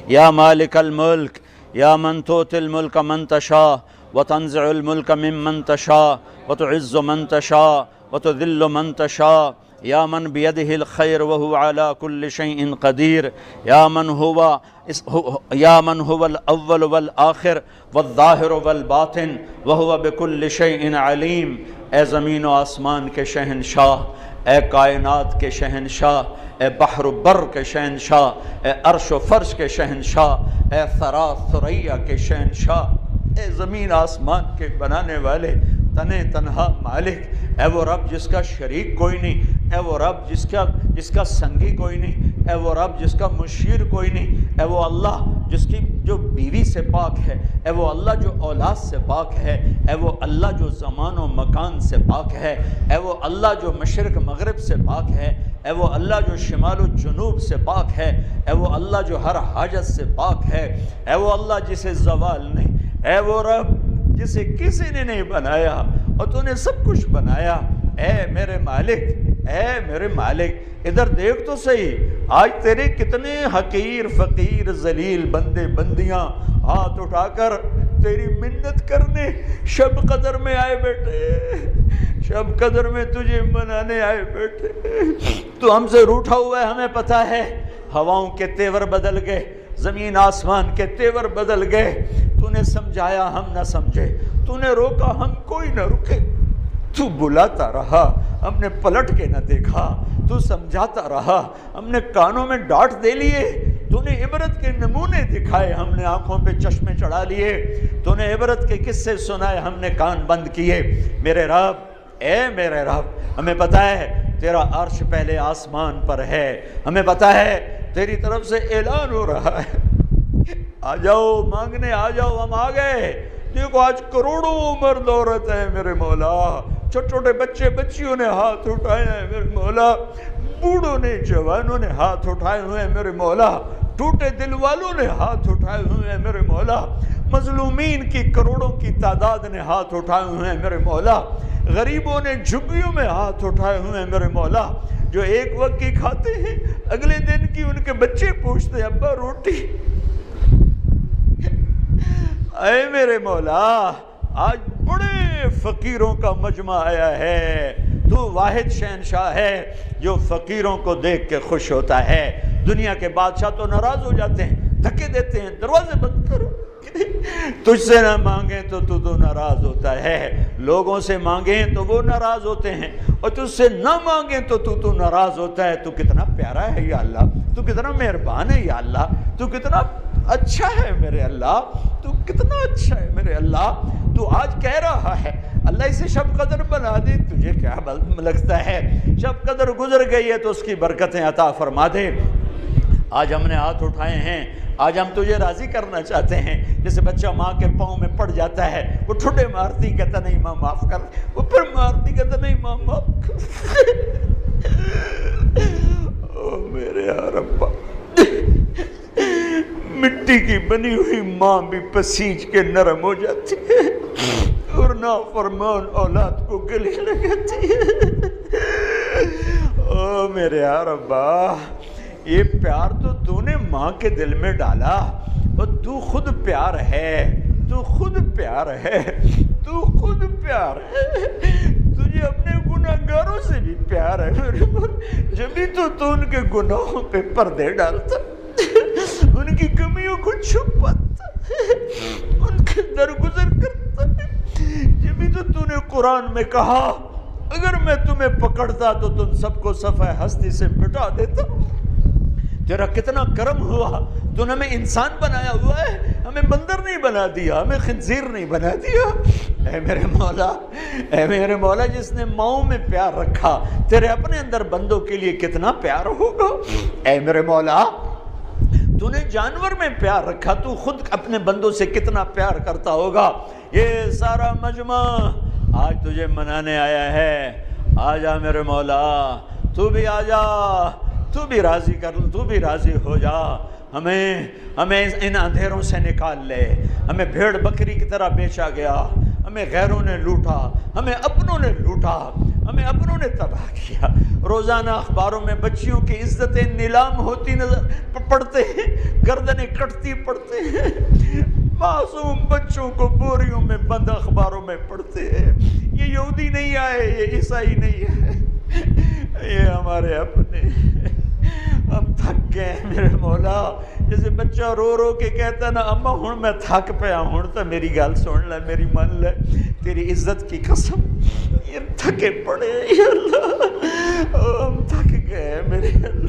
یا مالک الملک یا من تؤتی الملک من تشاء وتنزع الملک ممن تشاء وتعز من تشاء وتذل من تشاء یا من بیدہ الخیر وهو علی کل شیء قدیر یا من هو الاول والآخر والظاہر والباطن وهو بكل شیء علیم۔ اے زمین و آسمان کے شہنشاہ، اے کائنات کے شہنشاہ، اے بحر و بر کے شہنشاہ، اے عرش و فرش کے شہنشاہ، اے ثرا ثریا کے شہنشاہ، اے زمین آسمان کے بنانے والے تنے تنہا مالک، اے وہ رب جس کا شریک کوئی نہیں، اے وہ رب جس کا سنگی کوئی نہیں، اے وہ رب جس کا مشیر کوئی نہیں، اے وہ اللہ جس کی جو بیوی سے پاک ہے، اے وہ اللہ جو اولاد سے پاک ہے، اے وہ اللہ جو زمان و مکان سے پاک ہے، اے وہ اللہ جو مشرق مغرب سے پاک ہے، اے وہ اللہ جو شمال و جنوب سے پاک ہے، اے وہ اللہ جو ہر حاجت سے پاک ہے، اے وہ اللہ جسے زوال نہیں، اے وہ رب جسے کسی نے نہیں بنایا اور تو نے سب کچھ بنایا۔ اے میرے مالک، اے میرے مالک، ادھر دیکھ تو صحیح، آج تیرے کتنے حقیر فقیر ذلیل بندے بندیاں ہاتھ اٹھا کر تیری منت کرنے شب قدر میں آئے بیٹھے، شب قدر میں تجھے منانے آئے بیٹھے۔ تو ہم سے روٹھا ہوا ہے، ہمیں پتہ ہے، ہواؤں کے تیور بدل گئے، زمین آسمان کے تیور بدل گئے، تو نے سمجھایا ہم نہ سمجھے، تو نے روکا ہم کوئی نہ رکے، تو بلاتا رہا ہم نے پلٹ کے نہ دیکھا، تو سمجھاتا رہا ہم نے کانوں میں ڈانٹ دے لیے، تو نے عبرت کے نمونے دکھائے ہم نے آنکھوں پہ چشمے چڑھا لیے، تو نے عبرت کے قصے سنائے ہم نے کان بند کیے۔ میرے رب، اے میرے رب، ہمیں پتہ ہے تیرا عرش پہلے آسمان پر ہے، ہمیں پتہ ہے تیری طرف سے اعلان ہو رہا ہے، آ جاؤ مانگنے، آ جاؤ، ہم آ گئے۔ دیکھو آج کروڑوں مرد عورت ہیں میرے مولا، چھوٹے چھوٹے بچے بچیوں نے ہاتھ اٹھائے ہیں میرے مولا، بوڑھوں نے جوانوں نے ہاتھ اٹھائے ہوئے ہیں میرے مولا، ٹوٹے دل والوں نے ہاتھ اٹھائے ہوئے ہیں میرے مولا، مظلومین کی کروڑوں کی تعداد نے ہاتھ اٹھائے ہوئے ہیں میرے مولا، غریبوں نے جھگیوں میں ہاتھ اٹھائے ہوئے ہیں میرے مولا، جو ایک وقت کی کھاتے ہیں اگلے دن کی ان کے بچے پوچھتے ہیں ابا روٹی۔ اے میرے مولا، آج بڑے فقیروں کا مجمع آیا ہے، تو واحد شہنشاہ ہے جو فقیروں کو دیکھ کے خوش ہوتا ہے۔ دنیا کے بادشاہ تو ناراض ہو جاتے ہیں، دھکے دیتے ہیں، دروازے بند کرو، تجھ سے نہ مانگیں تو ناراض ہوتا ہے، لوگوں سے مانگیں تو وہ ناراض ہوتے ہیں، اور تجھ سے نہ مانگیں تو ناراض ہوتا ہے۔ تو کتنا پیارا ہے یا اللہ، تو کتنا مہربان ہے یا اللہ، تو کتنا اچھا ہے میرے اللہ، تو کتنا اچھا ہے میرے اللہ۔ تو آج کہہ رہا ہے اللہ اسے شب قدر بنا دے، تجھے کیا لگتا ہے شب قدر گزر گئی ہے تو اس کی برکتیں عطا فرما دے۔ آج ہم نے ہاتھ اٹھائے ہیں، آج ہم تجھے راضی کرنا چاہتے ہیں، جیسے بچہ ماں کے پاؤں میں پڑ جاتا ہے، وہ ٹھڈے مارتی کہتا نہیں ماں معاف کر، وہ پھر مارتی کہتا نہیں ماں معاف کر۔ او میرے ربا، مٹی کی بنی ہوئی ماں بھی پسیج کے نرم ہو جاتی ہے اور نافرمان اولاد کو گلے لگاتی ہے۔ او میرے ربا، یہ پیار تو نے ماں کے دل میں ڈالا، اور تو خود پیار ہے، تو خود پیار ہے، تو خود پیار ہے، تجھے اپنے گناہگاروں سے بھی پیار ہے میرے پاس، جبھی تو ان کے گناہوں پہ پردے ڈالتا، ان کی کمیوں کو چھپاتا، ان کے درگزر کرتا ہے، جبھی تو نے قرآن میں کہا اگر میں تمہیں پکڑتا تو تم سب کو صفحہ ہستی سے مٹا دیتا۔ تیرا کتنا کرم ہوا، تو نے ہمیں انسان بنایا ہوا ہے، ہمیں بندر نہیں بنا دیا، ہمیں خنزیر نہیں بنا دیا۔ اے میرے مولا، اے میرے مولا، جس نے ماؤں میں پیار رکھا، تیرے اپنے اندر بندوں کے لیے کتنا پیار ہوگا۔ اے میرے مولا، تو نے جانور میں پیار رکھا، تو خود اپنے بندوں سے کتنا پیار کرتا ہوگا۔ یہ سارا مجمع آج تجھے منانے آیا ہے، آ جا میرے مولا، تو بھی آ جا، تو بھی راضی کر، تو بھی راضی ہو جا، ہمیں ان اندھیروں سے نکال لے۔ ہمیں بھیڑ بکری کی طرح بیچا گیا، ہمیں غیروں نے لوٹا، ہمیں اپنوں نے لوٹا، ہمیں اپنوں نے تباہ کیا۔ روزانہ اخباروں میں بچیوں کی عزتیں نیلام ہوتی نظر پڑتے ہیں، گردنیں کٹتی پڑتے ہیں، معصوم بچوں کو بوریوں میں بند اخباروں میں پڑھتے ہیں۔ یہ یہودی نہیں آئے، یہ عیسائی نہیں ہے، یہ ہمارے اپنے۔ ہم تھک گئے ہیں میرے مولا۔ جیسے بچہ رو رو کے کہتا نا اما ہن میں تھک پیا، ہن تو میری گل سن لے، میری من لے، تیری عزت کی قسم یہ تھکے پڑے یا اللہ، ہم تھک گئے میرے اللہ۔